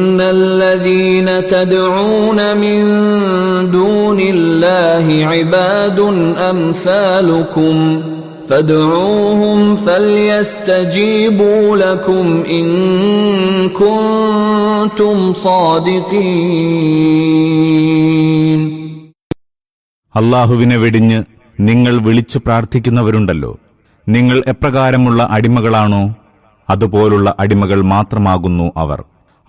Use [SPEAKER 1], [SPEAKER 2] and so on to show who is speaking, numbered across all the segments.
[SPEAKER 1] ഇന്നല്ലദീന തദ്ഊന മിൻ ദൂനില്ലാഹി ഇബാദുൻ അംസാലുകും ഫദ്ഊഹും ഫൽയസ്തജീബൂ ലക്കും ഇൻ കുൻതും സാദിഖീൻ.
[SPEAKER 2] അല്ലാഹുവിനെ വെടിഞ്ഞ് നിങ്ങൾ വിളിച്ചു പ്രാർത്ഥിക്കുന്നവരുണ്ടല്ലോ, നിങ്ങൾ എപ്രകാരമുള്ള അടിമകളാണോ അതുപോലുള്ള അടിമകൾ മാത്രമാകുന്നു അവർ.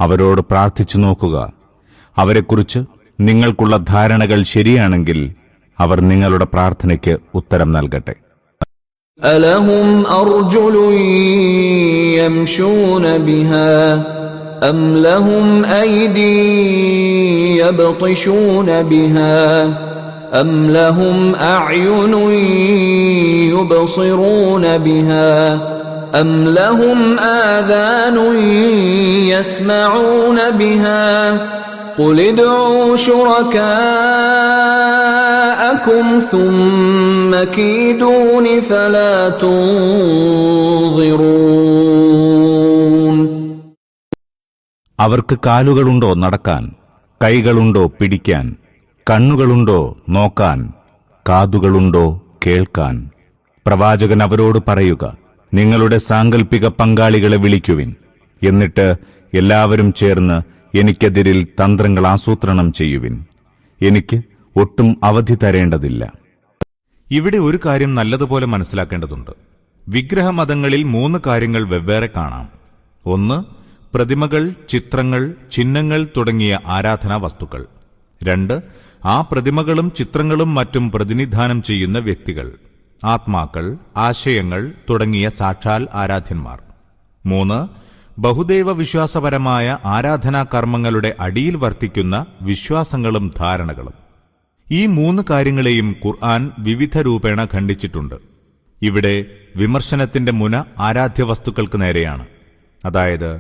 [SPEAKER 2] അവരോട് പ്രാർത്ഥിച്ചു നോക്കുക. അവരെക്കുറിച്ച് നിങ്ങൾക്കുള്ള ധാരണകൾ ശരിയാണെങ്കിൽ അവർ നിങ്ങളുടെ പ്രാർത്ഥനയ്ക്ക് ഉത്തരം നൽകട്ടെ.
[SPEAKER 1] അലഹും അർജുലുൻ യംശൂന ബിഹാ അം ലഹും ഐദി യബ്തിശൂന ബിഹാ അം ലഹും അഅ്യുനുൻ യുബ്സിറൂന ബിഹാ أم لهم آذان يسمعون بها قل ادعوا شركاءكم ثم كيدون فلا تنظرون.
[SPEAKER 2] അവർക്ക് കാലുകളുണ്ടോ നടക്കാൻ, കൈകളുണ്ടോ പിടിക്കാൻ, കണ്ണുകളുണ്ടോ നോക്കാൻ, കാതുകളുണ്ടോ കേൾക്കാൻ? പ്രവാചകൻ അവരോട് പറയുക, നിങ്ങളുടെ സാങ്കല്പിക പങ്കാളികളെ വിളിക്കുവിൻ, എന്നിട്ട് എല്ലാവരും ചേർന്ന് എനിക്കെതിരിൽ തന്ത്രങ്ങൾ ആസൂത്രണം ചെയ്യുവിൻ. എനിക്ക് ഒട്ടും അവധി തരേണ്ടതില്ല.
[SPEAKER 3] ഇവിടെ ഒരു കാര്യം നല്ലതുപോലെ മനസ്സിലാക്കേണ്ടതുണ്ട്. വിഗ്രഹമതങ്ങളിൽ 3 കാര്യങ്ങൾ വെവ്വേറെ കാണാം. 1, പ്രതിമകൾ, ചിത്രങ്ങൾ, ചിഹ്നങ്ങൾ തുടങ്ങിയ ആരാധനാ വസ്തുക്കൾ. 2, ആ പ്രതിമകളും ചിത്രങ്ങളും മറ്റും പ്രതിനിധാനം ചെയ്യുന്ന വ്യക്തികൾ, ആത്മാക്കൾ, ആശയങ്ങൾ തുടങ്ങിയ സാക്ഷാൽ ആരാധ്യന്മാർ. 3, ബഹുദൈവ വിശ്വാസപരമായ ആരാധനാ കർമ്മങ്ങളുടെ അടിയിൽ വർത്തിക്കുന്ന വിശ്വാസങ്ങളും ധാരണകളും. ഈ 3 കാര്യങ്ങളെയും ഖുർആൻ വിവിധ രൂപേണ ഖണ്ഡിച്ചിട്ടുണ്ട്. ഇവിടെ വിമർശനത്തിന്റെ മുന ആരാധ്യവസ്തുക്കൾക്ക് നേരെയാണ്. അതായത്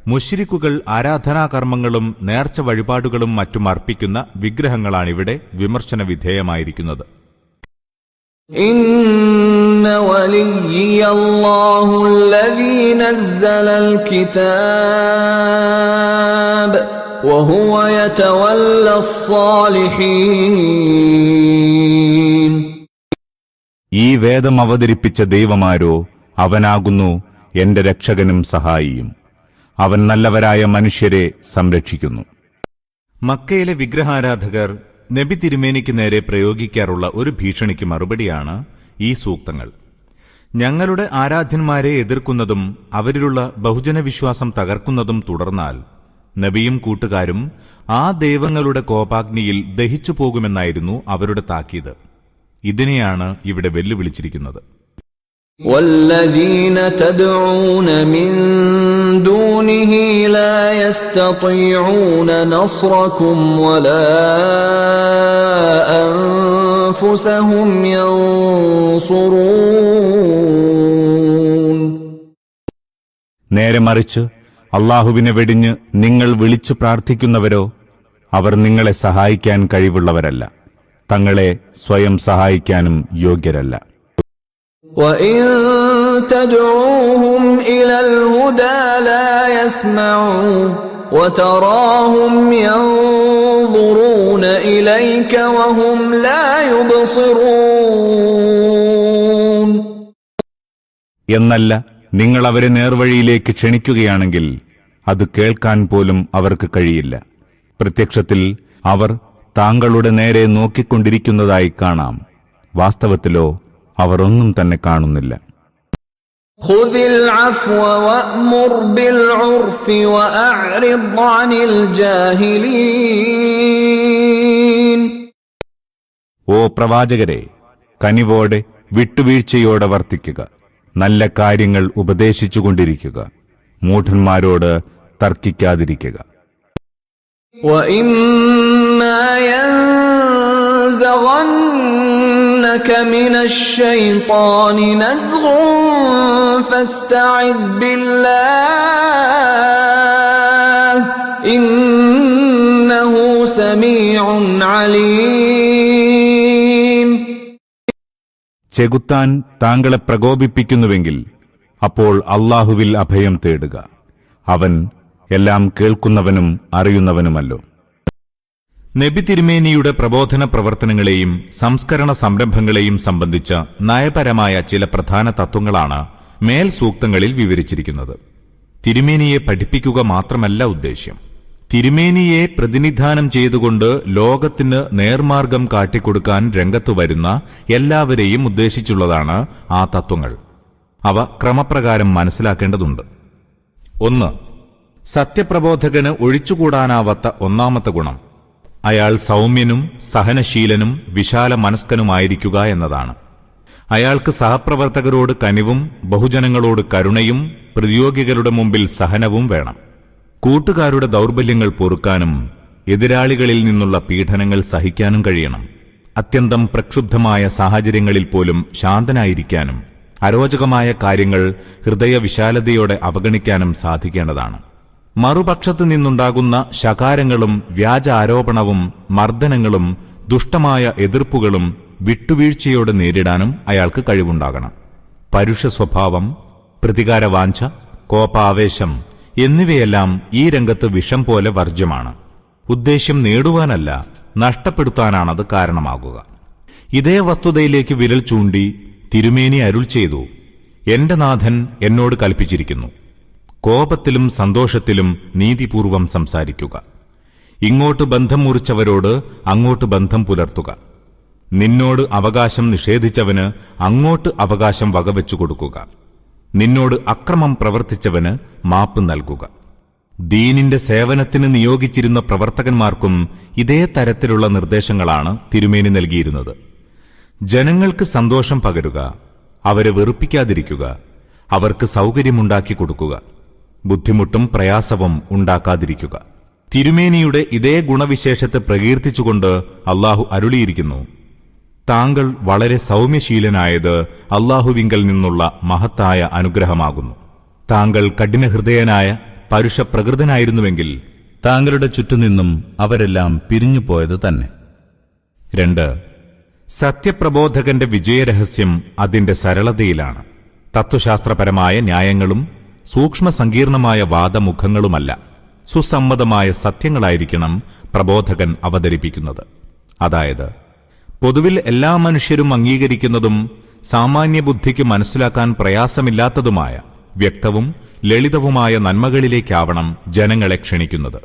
[SPEAKER 3] മുശ്രിക്കുകൾ ആരാധനാകർമ്മങ്ങളും നേർച്ച വഴിപാടുകളും മറ്റും അർപ്പിക്കുന്ന വിഗ്രഹങ്ങളാണിവിടെ വിമർശന വിധേയമായിരിക്കുന്നത്.
[SPEAKER 1] ഇന്ന വലിയ്യല്ലാഹു അല്ലദീ നസ്സലൽ കിതാബ് വഹുവ യതവല്ലസ് സ്വാലിഹീൻ.
[SPEAKER 2] ഈ വേദം അവതരിപ്പിച്ച ദൈവമാരോ അവനാകുന്നു എന്റെ രക്ഷകനും സഹായിയും. അവൻ നല്ലവരായ മനുഷ്യരെ സംരക്ഷിക്കുന്നു.
[SPEAKER 3] മക്കയിലെ വിഗ്രഹാരാധകർ നബി തിരുമേനിക്ക് നേരെ പ്രയോഗിക്കാറുള്ള ഒരു ഭീഷണിക്ക് മറുപടിയാണ് ഈ സൂക്തങ്ങൾ. ഞങ്ങളുടെ ആരാധ്യന്മാരെ എതിർക്കുന്നതും അവരിലുള്ള ബഹുജനവിശ്വാസം തകർക്കുന്നതും തുടർന്നാൽ നബിയും കൂട്ടുകാരും ആ ദൈവങ്ങളുടെ കോപാഗ്നിയിൽ ദഹിച്ചു പോകുമെന്നായിരുന്നു അവരുടെ താക്കീത്. ഇതിനെയാണ് ഇവിടെ വെല്ലുവിളിച്ചിരിക്കുന്നത്.
[SPEAKER 1] والذين تدعون من دونه لا يستطيعون نصركم ولا أنفسهم ينصرون.
[SPEAKER 2] നേരെ മറിച്ച് അല്ലാഹുവിനെ വെടിഞ്ഞ് നിങ്ങൾ വിളിച്ചു പ്രാർത്ഥിക്കുന്നവരോ അവർ നിങ്ങളെ സഹായിക്കാൻ കഴിവുള്ളവരല്ല, തങ്ങളെ സ്വയം സഹായിക്കാനും യോഗ്യരല്ല.
[SPEAKER 1] وَإِن تَدْعُوهُمْ إِلَى الْهُدَى لَا يَسْمَعُوا وَتَرَاهُمْ يَنظُرُونَ إِلَيْكَ وَهُمْ لَا يُبْصِرُونَ.
[SPEAKER 2] എന്നല്ല, നിങ്ങൾ അവരെ നേർവഴിയിലേക്ക് ക്ഷണിക്കുകയാണെങ്കിൽ അത് കേൾക്കാൻ പോലും അവർക്ക് കഴിയില്ല. പ്രത്യക്ഷത്തിൽ അവർ താങ്കളുടെ നേരെ നോക്കിക്കൊണ്ടിരിക്കുന്നതായി കാണാം, വാസ്തവത്തിലോ അവർ ഒന്നും തന്നെ കാണുന്നില്ല.
[SPEAKER 1] ഖുദിൽ അഫ്വ വഅ്മുർ ബിൽ ഉർഫി വഅഅ്റിദ് അനിൽ ജാഹിലീൻ.
[SPEAKER 2] ഓ പ്രവാചകരെ, കനിവോടെ വിട്ടുവീഴ്ചയോടെ വർത്തിക്കുക, നല്ല കാര്യങ്ങൾ ഉപദേശിച്ചുകൊണ്ടിരിക്കുക, മൂഢന്മാരോട് തർക്കിക്കാതിരിക്കുക.
[SPEAKER 1] വഇമ്മാ യൻസഗന്നക മിനശ് ശൈത്വാനി നസ്ഗുൻ ഫസ്തഇദ് ബില്ലാഹ് ഇന്നഹു സമീഉൻ അലീം.
[SPEAKER 2] ചെകുത്താൻ താങ്കളെ പ്രകോപിപ്പിക്കുന്നുവെങ്കിൽ അപ്പോൾ അല്ലാഹുവിൽ അഭയം തേടുക, അവൻ എല്ലാം കേൾക്കുന്നവനും അറിയുന്നവനുമല്ലോ.
[SPEAKER 3] നബി തിരുമേനിയുടെ പ്രബോധന പ്രവർത്തനങ്ങളെയും സംസ്കരണ സംരംഭങ്ങളെയും സംബന്ധിച്ച നയപരമായ ചില പ്രധാന തത്വങ്ങളാണ് മേൽ സൂക്തങ്ങളിൽ വിവരിച്ചിരിക്കുന്നത്. തിരുമേനിയെ പഠിപ്പിക്കുക മാത്രമല്ല ഉദ്ദേശ്യം. തിരുമേനിയെ പ്രതിനിധാനം ചെയ്തുകൊണ്ട് ലോകത്തിന് നേർമാർഗം കാട്ടിക്കൊടുക്കാൻ രംഗത്തു വരുന്ന എല്ലാവരെയും ഉദ്ദേശിച്ചുള്ളതാണ് ആ തത്വങ്ങൾ. അവ ക്രമപ്രകാരം മനസ്സിലാക്കേണ്ടതുണ്ട്. 1. സത്യപ്രബോധകന് ഒഴിച്ചുകൂടാനാവാത്ത ഒന്നാമത്തെ ഗുണം അയാൾ സൗമ്യനും സഹനശീലനും വിശാല മനസ്കനുമായിരിക്കുക എന്നതാണ്. അയാൾക്ക് സഹപ്രവർത്തകരോട് കനിവും ബഹുജനങ്ങളോട് കരുണയും പ്രതിയോഗികളുടെ മുമ്പിൽ സഹനവും വേണം. കൂട്ടുകാരുടെ ദൗർബല്യങ്ങൾ പൊറുക്കാനും എതിരാളികളിൽ നിന്നുള്ള പീഡനങ്ങൾ സഹിക്കാനും കഴിയണം. അത്യന്തം പ്രക്ഷുബ്ധമായ സാഹചര്യങ്ങളിൽ പോലും ശാന്തനായിരിക്കാനും അരോചകമായ കാര്യങ്ങൾ ഹൃദയവിശാലതയോടെ അവഗണിക്കാനും സാധിക്കേണ്ടതാണ്. മറുപക്ഷത്തു നിന്നുണ്ടാകുന്ന ശകാരങ്ങളും വ്യാജ ആരോപണവും മർദ്ദനങ്ങളും ദുഷ്ടമായ എതിർപ്പുകളും വിട്ടുവീഴ്ചയോടെ നേരിടാനും അയാൾക്ക് കഴിവുണ്ടാകണം. പരുഷ സ്വഭാവം, പ്രതികാരവാഞ്ച, കോപാവേശം എന്നിവയെല്ലാം ഈ രംഗത്ത് വിഷം പോലെ വർജ്യമാണ്. ഉദ്ദേശ്യം നേടുവാനല്ല, നഷ്ടപ്പെടുത്താനാണത് കാരണമാകുക. ഇതേ വസ്തുതയിലേക്ക് വിരൽ ചൂണ്ടി തിരുമേനി അരുൾ ചെയ്തു, എന്റെ നാഥൻ എന്നോട് കൽപ്പിച്ചിരിക്കുന്നു, കോപത്തിലും സന്തോഷത്തിലും നീതിപൂർവം സംസാരിക്കുക. ഇങ്ങോട്ട് ബന്ധം മുറിച്ചവരോട് അങ്ങോട്ട് ബന്ധം പുലർത്തുക. നിന്നോട് അവകാശം നിഷേധിച്ചവന് അങ്ങോട്ട് അവകാശം വകവെച്ചു കൊടുക്കുക. നിന്നോട് അക്രമം പ്രവർത്തിച്ചവന് മാപ്പ് നൽകുക. ദീനിന്റെ സേവനത്തിന് നിയോഗിച്ചിരുന്ന പ്രവർത്തകന്മാർക്കും ഇതേ തരത്തിലുള്ള നിർദ്ദേശങ്ങളാണ് തിരുമേനി നൽകിയിരുന്നത്. ജനങ്ങൾക്ക് സന്തോഷം പകരുക, അവരെ വെറുപ്പിക്കാതിരിക്കുക, അവർക്ക് സൗകര്യമുണ്ടാക്കി കൊടുക്കുക, ബുദ്ധിമുട്ടും പ്രയാസവും ഉണ്ടാക്കാതിരിക്കുക. തിരുമേനിയുടെ ഇതേ ഗുണവിശേഷത്തെ പ്രകീർത്തിച്ചുകൊണ്ട് അള്ളാഹു അരുളിയിരിക്കുന്നു, താങ്കൾ വളരെ സൗമ്യശീലനായത് അള്ളാഹുവിങ്കൽ നിന്നുള്ള മഹത്തായ അനുഗ്രഹമാകുന്നു. താങ്കൾ കഠിനഹൃദയനായ പരുഷപ്രകൃതനായിരുന്നുവെങ്കിൽ താങ്കളുടെ ചുറ്റുനിന്നും അവരെല്ലാം പിരിഞ്ഞുപോയത് തന്നെ. 2. സത്യപ്രബോധകന്റെ വിജയരഹസ്യം അതിന്റെ സരളതയിലാണ്. തത്വശാസ്ത്രപരമായ ന്യായങ്ങളും സൂക്ഷ്മ സങ്കീർണമായ വാദമുഖങ്ങളുമല്ല, സുസമ്മതമായ സത്യങ്ങളായിരിക്കണം പ്രബോധകൻ അവതരിപ്പിക്കുന്നത്. അതായത് പൊതുവിൽ എല്ലാ മനുഷ്യരും അംഗീകരിക്കുന്നതും സാമാന്യബുദ്ധിക്ക് മനസ്സിലാക്കാൻ പ്രയാസമില്ലാത്തതുമായ വ്യക്തവും ലളിതവുമായ നന്മകളിലേക്കാവണം ജനങ്ങളെ ക്ഷണിക്കുന്നത്.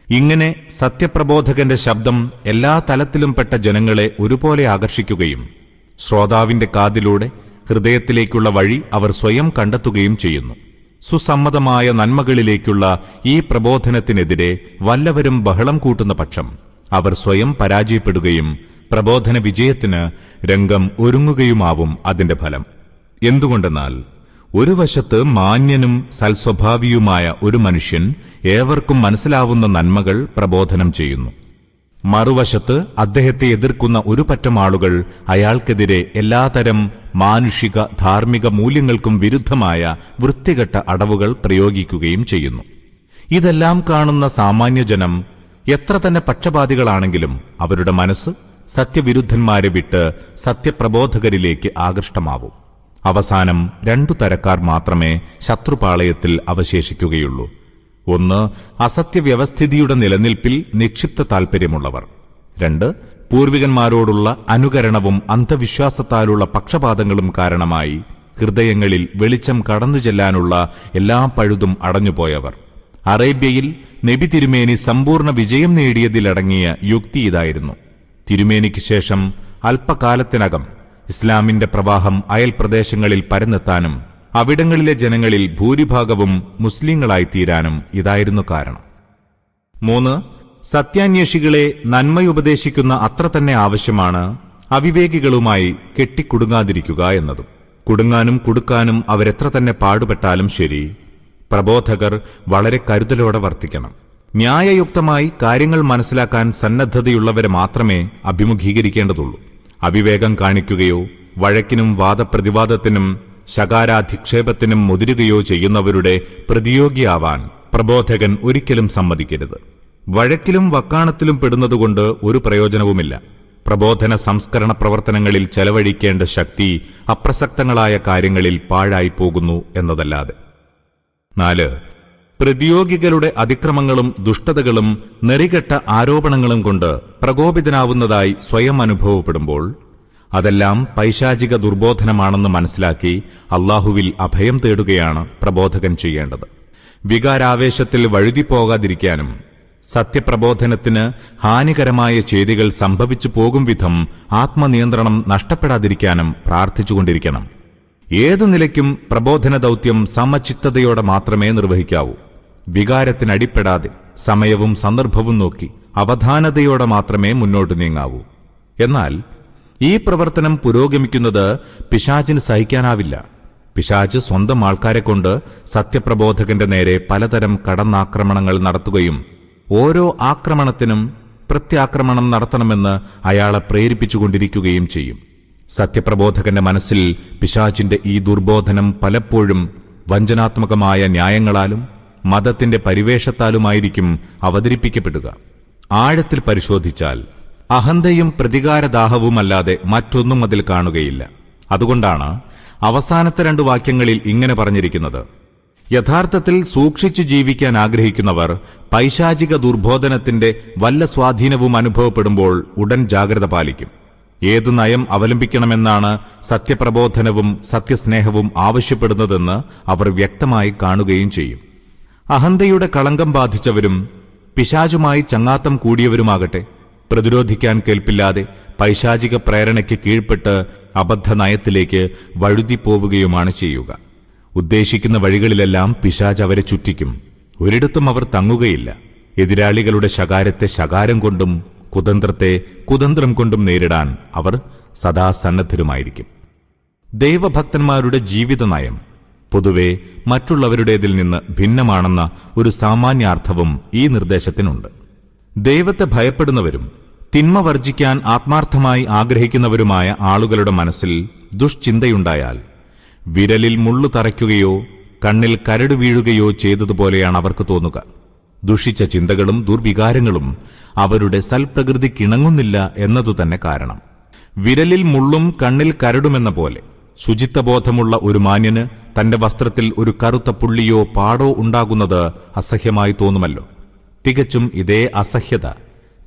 [SPEAKER 3] ഇങ്ങനെ സത്യപ്രബോധകന്റെ ശബ്ദം എല്ലാ തലത്തിലും പെട്ട ജനങ്ങളെ ഒരുപോലെ ആകർഷിക്കുകയും ശ്രോതാവിന്റെ കാതിലൂടെ ഹൃദയത്തിലേക്കുള്ള വഴി അവർ സ്വയം കണ്ടെത്തുകയും ചെയ്യുന്നു. സുസമ്മതമായ നന്മകളിലേക്കുള്ള ഈ പ്രബോധനത്തിനെതിരെ വല്ലവരും ബഹളം കൂട്ടുന്ന പക്ഷം അവർ സ്വയം പരാജയപ്പെടുകയും പ്രബോധന വിജയത്തിന് രംഗം ഒരുങ്ങുകയുമാവും അതിന്റെ ഫലം. എന്തുകൊണ്ടെന്നാൽ ഒരു വശത്ത് മാന്യനും സൽസ്വഭാവിയുമായ ഒരു മനുഷ്യൻ ഏവർക്കും മനസ്സിലാവുന്ന നന്മകൾ പ്രബോധനം ചെയ്യുന്നു. മറുവശത്ത് അദ്ദേഹത്തെ എതിർക്കുന്ന ഒരു പറ്റം ആളുകൾ അയാൾക്കെതിരെ എല്ലാതരം മാനുഷിക ധാർമ്മിക മൂല്യങ്ങൾക്കും വിരുദ്ധമായ വൃത്തികെട്ട അടവുകൾ പ്രയോഗിക്കുകയും ചെയ്യുന്നു. ഇതെല്ലാം കാണുന്ന സാമാന്യജനം എത്ര തന്നെ പക്ഷപാതികളാണെങ്കിലും അവരുടെ മനസ്സ് സത്യവിരുദ്ധന്മാരെ വിട്ട് സത്യപ്രബോധകരിലേക്ക് ആകൃഷ്ടമാവും. അവസാനം 2 തരക്കാർ മാത്രമേ ശത്രുപാളയത്തിൽ അവശേഷിക്കുകയുള്ളൂ. 1. അസത്യവ്യവസ്ഥിതിയുടെ നിലനിൽപ്പിൽ നിക്ഷിപ്ത താൽപര്യമുള്ളവർ. 2. പൂർവികന്മാരോടുള്ള അനുകരണവും അന്ധവിശ്വാസത്താലുള്ള പക്ഷപാതങ്ങളും കാരണമായി ഹൃദയങ്ങളിൽ വെളിച്ചം കടന്നു ചെല്ലാനുള്ള എല്ലാ പഴുതും അടഞ്ഞുപോയവർ. അറേബ്യയിൽ നബി തിരുമേനി സമ്പൂർണ്ണ വിജയം നേടിയതിലടങ്ങിയ യുക്തി ഇതായിരുന്നു. തിരുമേനിക്ക് ശേഷം അല്പകാലത്തിനകം ഇസ്ലാമിന്റെ പ്രവാഹം അയൽ പ്രദേശങ്ങളിൽ പരന്നെത്താനും അവിടങ്ങളിലെ ജനങ്ങളിൽ ഭൂരിഭാഗവും മുസ്ലിങ്ങളായിത്തീരാനും ഇതായിരുന്നു കാരണം. 3. സത്യാന്വേഷികളെ നന്മയുപദേശിക്കുന്ന അത്ര തന്നെ ആവശ്യമാണ് അവിവേകികളുമായി കെട്ടിക്കുടുങ്ങാതിരിക്കുക എന്നതും. കുടുങ്ങാനും കുടുക്കാനും അവരെത്ര തന്നെ പാടുപെട്ടാലും ശരി, പ്രബോധകർ വളരെ കരുതലോടെ വർത്തിക്കണം. ന്യായയുക്തമായി കാര്യങ്ങൾ മനസ്സിലാക്കാൻ സന്നദ്ധതയുള്ളവരെ മാത്രമേ അഭിമുഖീകരിക്കേണ്ടതുള്ളൂ. അവിവേകം കാണിക്കുകയോ വഴക്കിനും വാദപ്രതിവാദത്തിനും ശകാരാധിക്ഷേപത്തിനും മുതിരുകയോ ചെയ്യുന്നവരുടെ പ്രതിയോഗിയാവാൻ പ്രബോധകൻ ഒരിക്കലും സമ്മതിക്കരുത്. വഴക്കിലും വക്കാണത്തിലും പെടുന്നതുകൊണ്ട് ഒരു പ്രയോജനവുമില്ല. പ്രബോധന സംസ്കരണ പ്രവർത്തനങ്ങളിൽ ചെലവഴിക്കേണ്ട ശക്തി അപ്രസക്തങ്ങളായ കാര്യങ്ങളിൽ പാഴായി പോകുന്നു എന്നതല്ലാതെ. 4. പ്രതിയോഗികളുടെ അതിക്രമങ്ങളും ദുഷ്ടതകളും നെറികെട്ട ആരോപണങ്ങളും കൊണ്ട് പ്രകോപിതനാവുന്നതായി സ്വയം അനുഭവപ്പെടുമ്പോൾ അതെല്ലാം പൈശാചിക ദുർബോധനമാണെന്ന് മനസ്സിലാക്കി അല്ലാഹുവിൽ അഭയം തേടുകയാണ് പ്രബോധകൻ ചെയ്യേണ്ടത്. വികാരാവേശത്തിൽ വഴുതിപ്പോകാതിരിക്കാനും സത്യപ്രബോധനത്തിന് ഹാനികരമായ ചെയ്തികൾ സംഭവിച്ചു പോകും വിധം ആത്മനിയന്ത്രണം നഷ്ടപ്പെടാതിരിക്കാനും പ്രാർത്ഥിച്ചുകൊണ്ടിരിക്കണം. ഏതു നിലയ്ക്കും പ്രബോധന ദൗത്യം സമചിത്തതയോടെ മാത്രമേ നിർവഹിക്കാവൂ. വികാരത്തിനടിപ്പെടാതെ സമയവും സന്ദർഭവും നോക്കി അവധാനതയോടെ മാത്രമേ മുന്നോട്ട് നീങ്ങാവൂ. എന്നാൽ ഈ പ്രവർത്തനം പുരോഗമിക്കുന്നത് പിശാചിന് സഹിക്കാനാവില്ല. പിശാച് സ്വന്തം ആൾക്കാരെ കൊണ്ട് സത്യപ്രബോധകന്റെ നേരെ പലതരം കടന്നാക്രമണങ്ങൾ നടത്തുകയും ഓരോ ആക്രമണത്തിനും പ്രത്യാക്രമണം നടത്തണമെന്ന് അയാളെ പ്രേരിപ്പിച്ചുകൊണ്ടിരിക്കുകയും ചെയ്യും. സത്യപ്രബോധകന്റെ മനസ്സിൽ പിശാചിന്റെ ഈ ദുർബോധനം പലപ്പോഴും വഞ്ചനാത്മകമായ ന്യായങ്ങളാലും മതത്തിന്റെ പരിവേഷത്താലുമായിരിക്കും അവതരിപ്പിക്കപ്പെടുക. ആഴത്തിൽ പരിശോധിച്ചാൽ അഹന്തയും പ്രതികാരദാഹവുമല്ലാതെ മറ്റൊന്നും അതിൽ കാണുകയില്ല. അതുകൊണ്ടാണ് അവസാനത്തെ 2 വാക്യങ്ങളിൽ ഇങ്ങനെ പറഞ്ഞിരിക്കുന്നത്: യഥാർത്ഥത്തിൽ സൂക്ഷിച്ചു ജീവിക്കാൻ ആഗ്രഹിക്കുന്നവർ പൈശാചിക ദുർബോധനത്തിന്റെ വല്ല സ്വാധീനവും അനുഭവപ്പെടുമ്പോൾ ഉടൻ ജാഗ്രത പാലിക്കും. ഏതു നയം അവലംബിക്കണമെന്നാണ് സത്യപ്രബോധനവും സത്യസ്നേഹവും ആവശ്യപ്പെടുന്നതെന്ന് അവർ വ്യക്തമായി കാണുകയും ചെയ്യും. അഹന്തയുടെ കളങ്കം ബാധിച്ചവരും പിശാചുമായി ചങ്ങാത്തം കൂടിയവരുമാകട്ടെ പ്രതിരോധിക്കാൻ കേൾപ്പില്ലാതെ പൈശാചിക പ്രേരണയ്ക്ക് കീഴ്പ്പെട്ട് അബദ്ധ നയത്തിലേക്ക് വഴുതിപ്പോവുകയുമാണ് ചെയ്യുക. ഉദ്ദേശിക്കുന്ന വഴികളിലെല്ലാം പിശാച് അവരെ ചുറ്റിക്കും. ഒരിടത്തും അവർ തങ്ങുകയില്ല. എതിരാളികളുടെ ശകാരത്തെ ശകാരം കൊണ്ടും കുതന്ത്രത്തെ കുതന്ത്രം കൊണ്ടും നേരിടാൻ അവർ സദാ സന്നദ്ധരുമായിരിക്കും. ദൈവഭക്തന്മാരുടെ ജീവിത നയം പൊതുവെ മറ്റുള്ളവരുടേതിൽ നിന്ന് ഭിന്നമാണെന്ന ഒരു സാമാന്യാർത്ഥവും ഈ നിർദ്ദേശത്തിനുണ്ട്. ദൈവത്തെ ഭയപ്പെടുന്നവരും തിന്മ വർജിക്കാൻ ആത്മാർത്ഥമായി ആഗ്രഹിക്കുന്നവരുമായ ആളുകളുടെ മനസ്സിൽ ദുഷ്ചിന്തയുണ്ടായാൽ വിരലിൽ മുള്ളു തറയ്ക്കുകയോ കണ്ണിൽ കരട് വീഴുകയോ ചെയ്തതുപോലെയാണ് അവർക്ക് തോന്നുക. ദുഷിച്ച ചിന്തകളും ദുർവികാരങ്ങളും അവരുടെ സൽപ്രകൃതിക്കിണങ്ങുന്നില്ല എന്നതുതന്നെ കാരണം. വിരലിൽ മുള്ളും കണ്ണിൽ കരടുമെന്ന പോലെ ശുചിത്വബോധമുള്ള ഒരു മാന്യന് തന്റെ വസ്ത്രത്തിൽ ഒരു കറുത്ത പുള്ളിയോ പാടോ ഉണ്ടാകുന്നത് അസഹ്യമായി തോന്നുമല്ലോ. തികച്ചും ഇതേ അസഹ്യത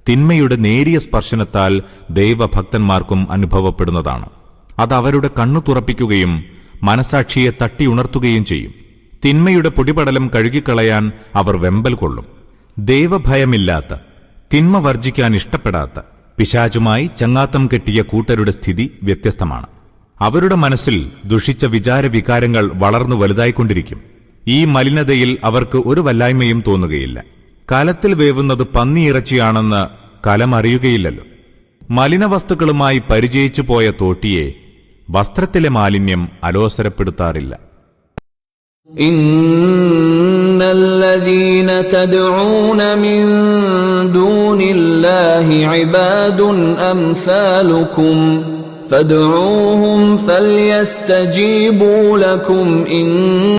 [SPEAKER 3] തിന്മയുടെ നേരിയ സ്പർശനത്താൽ ദൈവഭക്തന്മാർക്കും അനുഭവപ്പെടുന്നതാണ്. അത് അവരുടെ കണ്ണു തുറപ്പിക്കുകയും മനസാക്ഷിയെ തട്ടിയുണർത്തുകയും ചെയ്യും. തിന്മയുടെ പൊടിപടലം കഴുകിക്കളയാൻ അവർ വെമ്പൽ കൊള്ളും. ദൈവഭയമില്ലാത്ത, തിന്മ വർജിക്കാൻ ഇഷ്ടപ്പെടാത്ത, പിശാചുമായി ചങ്ങാത്തം കെട്ടിയ കൂട്ടരുടെ സ്ഥിതി വ്യത്യസ്തമാണ്. അവരുടെ മനസ്സിൽ ദുഷിച്ച വിചാരവികാരങ്ങൾ വളർന്നു വലുതായിക്കൊണ്ടിരിക്കും. ഈ മലിനതയിൽ അവർക്ക് ഒരു വല്ലായ്മയും തോന്നുകയില്ല. കലത്തിൽ വേവുന്നത് പന്നിയിറച്ചിയാണെന്ന് കലമറിയുകയില്ലല്ലോ. മലിനവസ്തുക്കളുമായി പരിചയിച്ചു പോയ തോട്ടിയെ വസ്ത്രത്തിലെ മാലിന്യം അലോസരപ്പെടുത്താറില്ല.
[SPEAKER 1] ഇന്നല്ലദീന തദ്ഊന മിൻ ദൂനില്ലാഹി ഇബാദുൻ അംസാലുകും ഫദ്ഊഹും ഫൽയസ്തജീബൂ ലകും ഇൻ